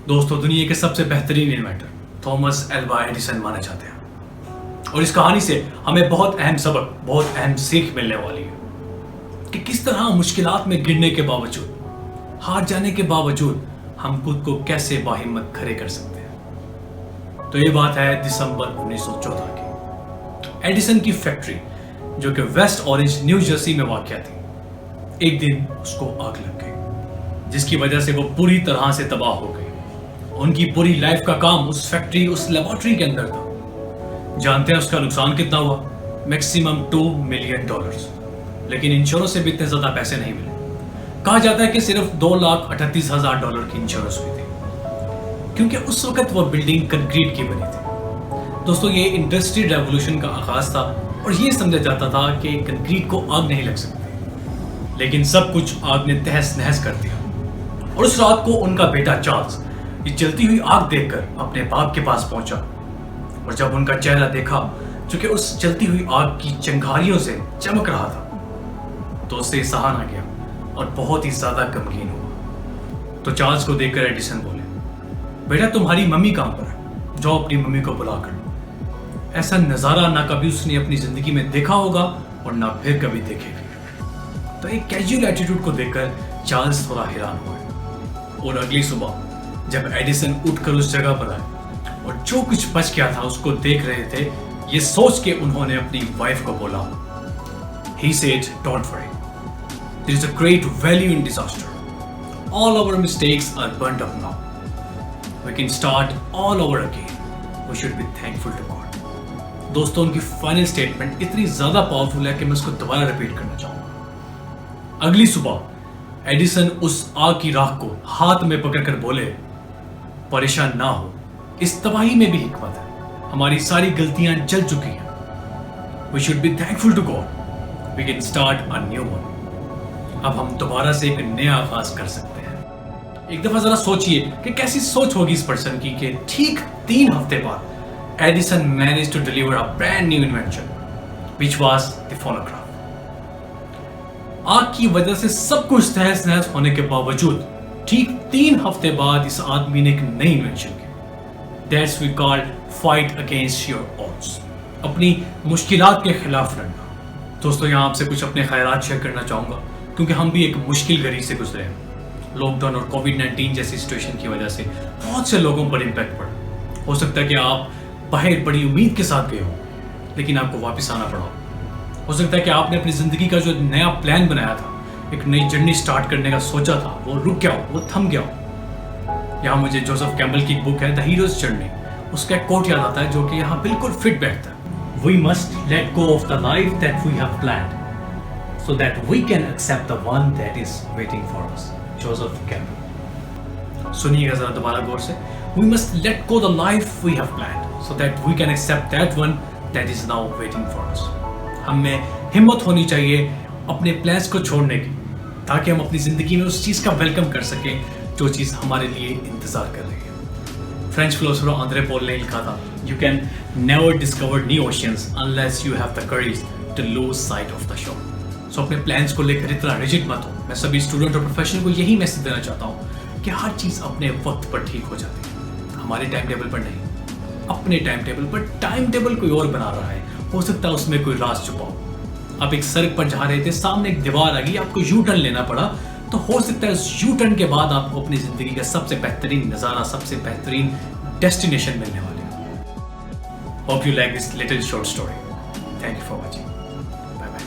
दोस्तों, दुनिया के सबसे बेहतरीन इन्वेंटर थॉमस एल्वा एडिसन माने जाते हैं और इस कहानी से हमें बहुत अहम सबक, बहुत अहम सीख मिलने वाली है कि किस तरह मुश्किलात में गिरने के बावजूद, हार जाने के बावजूद हम खुद को कैसे बाहिम्मत खड़े कर सकते हैं। तो ये बात है दिसंबर 1914 की। एडिसन की फैक्ट्री जो कि वेस्ट ऑरेंज न्यू जर्सी में वाक़या थी, एक दिन उसको आग लग गई जिसकी वजह से वो पूरी तरह से तबाह हो गई। उनकी पूरी लाइफ का काम उस फैक्ट्री, उस लेबोरेटरी के अंदर था। जानते हैं उसका नुकसान कितना हुआ? Maximum $2 million. लेकिन इंश्योरेंस से भी इतने ज्यादा पैसे नहीं मिले। कहा जाता है कि सिर्फ $2,38,000 की इंश्योरेंस हुई थी, क्योंकि उस वक्त वो बिल्डिंग कंक्रीट की बनी थी। दोस्तों, ये इंडस्ट्री रेवोल्यूशन का आगाज था और ये समझा जाता था कि कंक्रीट को आग नहीं लग सकती, लेकिन सब कुछ आग ने तहस नहस कर दिया। और उस रात को उनका बेटा चार्ल्स ये जलती हुई आग देखकर अपने बाप के पास पहुंचा और जब उनका चेहरा देखा जो कि उस जलती हुई आग की चिंगारियों से चमक रहा था, तो उससे सहा ना गया और बहुत ही ज्यादा गमगीन हुआ। तो चार्ल्स को देखकर एडिसन बोले, बेटा तुम्हारी मम्मी कहां पर है? जाओ अपनी मम्मी को बुला कर। ऐसा नजारा ना कभी उसने अपनी जिंदगी में देखा होगा और ना फिर कभी देखेगी। तो एक कैजुअल एटीट्यूड को देखकर चार्ल्स थोड़ा हैरान हुए और अगली सुबह जब एडिसन उठकर उस जगह पर आए और जो कुछ बच गया था उसको देख रहे थे, ये सोच के उन्होंने अपनी वाइफ को बोला, He said, "Don't worry. There is a great value in disaster. All our mistakes are burnt up now. We can start all over again. We should be thankful to God." दोस्तों, उनकी final statement इतनी ज्यादा powerful है कि मैं उसको दोबारा repeat करना चाहूंगा। अगली सुबह एडिसन उस आग की राख को हाथ में पकड़कर बोले, परेशान ना हो, इस तबाही में भी हिकमत है। हमारी सारी गलतियां जल चुकी हैं। We should be thankful to God. We can start a new one. अब हम दोबारा से एक नया आगाज कर सकते हैं। एक दफा जरा सोचिए कि कैसी सोच होगी इस पर्सन की कि ठीक 3 हफ्ते बाद Edison manage to deliver a brand new invention which was the phonograph. आग की वजह से सब कुछ तहस नहस होने के बावजूद ठीक 3 हफ्ते बाद इस आदमी ने एक नई इन्वेंशन की। That's we call fight against your odds, अपनी मुश्किलात के खिलाफ लड़ना। दोस्तों, यहाँ आपसे कुछ अपने ख्यालात शेयर करना चाहूंगा क्योंकि हम भी एक मुश्किल घड़ी से गुजरे हैं। लॉकडाउन और कोविड-19 जैसी सिचुएशन की वजह से बहुत से लोगों पर इम्पैक्ट पड़ा। हो सकता है कि आप बाहर बड़ी उम्मीद के साथ गए हो लेकिन आपको वापस आना पड़ा। हो सकता है कि आपने अपनी जिंदगी का जो नया प्लान बनाया था, एक नई जर्नी स्टार्ट करने का सोचा था, वो रुक गया हो, वो थम गया हो। यहाँ मुझे जोसेफ कैम्पबेल की बुक है द हीरोज जर्नी, उसका एक कोट याद आता है जो कि यहाँ बिल्कुल फिट बैठता है। We must let go of the life that we have planned so that we can accept the one that is waiting for us. Joseph Campbell. सुनिएगा जरा दोबारा गौर से। We must let go the life we have planned so that we can accept that one that is now waiting for us. हमें हिम्मत होनी चाहिए अपने प्लान्स को छोड़ने की, ताकि हम अपनी जिंदगी में उस चीज का वेलकम कर सकें जो चीज हमारे लिए इंतजार कर रही है। फ्रेंच फिलोसोफर आंद्रे पोल ने लिखा था, you can never discover new oceans unless you have the courage to lose sight of the shore. So अपने प्लान्स को लेकर इतना रिजिड मत हो। मैं सभी स्टूडेंट और प्रोफेशनल को यही मैसेज देना चाहता हूँ कि हर चीज अपने वक्त पर ठीक हो जाती है, हमारे टाइम टेबल पर नहीं। अपने टाइम टेबल पर टाइम टेबल कोई और बना रहा है, हो सकता है उसमें कोई राज छुपा हो। आप एक सड़क पर जा रहे थे, सामने एक दीवार आ गई, आपको यू टर्न लेना पड़ा, तो हो सकता है उस यू टर्न के बाद आपको अपनी जिंदगी का सबसे बेहतरीन नजारा, सबसे बेहतरीन डेस्टिनेशन मिलने वाली है। Hope you like this little short story. Thank you for watching. Bye bye.